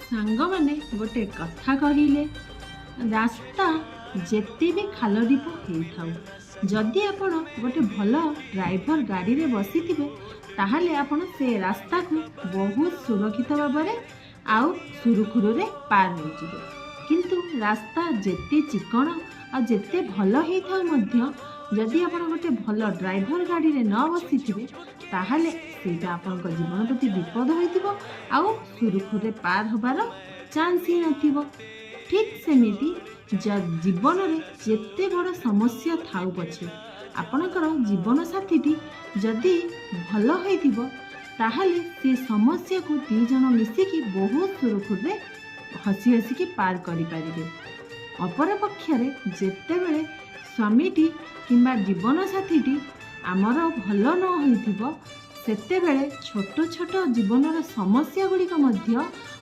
ସାଙ୍ଗମାନେ ଗୋଟେ କଥା କହିଲେ, ରାସ୍ତା ଯେତେ ବି ଖାଲ ଢିପ ହେଇଥାଉ, ଯଦି ଆପଣ ଗୋଟେ ଭଲ ଡ୍ରାଇଭର ଗାଡ଼ିରେ ବସିଥିବେ ତାହେଲେ ଆପଣ ସେ ରାସ୍ତାକୁ ବହୁତ ସୁରକ୍ଷିତ ଭାବରେ ଆଉ ସୁରୁଖୁରୁରେ ପାର ହେଇଯିବେ। କିନ୍ତୁ ରାସ୍ତା ଯେତେ ଚିକଣ ଆଉ ଯେତେ ଭଲ ହେଇଥାଉ ମଧ୍ୟ ଯଦି ଆପଣ ଗୋଟେ ଭଲ ଡ୍ରାଇଭର ଗାଡ଼ିରେ ନ ବସିଥିବେ ତାହେଲେ ସେଇଟା ଆପଣଙ୍କ ଜୀବନ ପ୍ରତି ବିପଦ ହୋଇଥିବ ଆଉ ସୁରୁଖୁରୁରେ ପାର ହେବାର ଚାନ୍ସ ହିଁ ନଥିବ। ଠିକ୍ ସେମିତି ଜୀବନରେ ଯେତେ ବଡ଼ ସମସ୍ୟା ଥାଉ ପଛେ ଆପଣଙ୍କର ଜୀବନ ସାଥୀଟି ଯଦି ଭଲ ହୋଇଥିବ ତାହେଲେ ସେ ସମସ୍ୟାକୁ ଦୁଇ ଜଣ ମିଶିକି ବହୁତ ସୁରୁଖୁରୁରେ ହସି ହସିକି ପାର କରିପାରିବେ। ଅପରପକ୍ଷରେ ଯେତେବେଳେ ସ୍ୱାମୀଟି କିମ୍ବା ଜୀବନସାଥୀଟି ଆମର ଭଲ ନ ହୋଇଥିବ ସେତେବେଳେ ଛୋଟ ଛୋଟ ଜୀବନର ସମସ୍ୟା ଗୁଡ଼ିକ ମଧ୍ୟ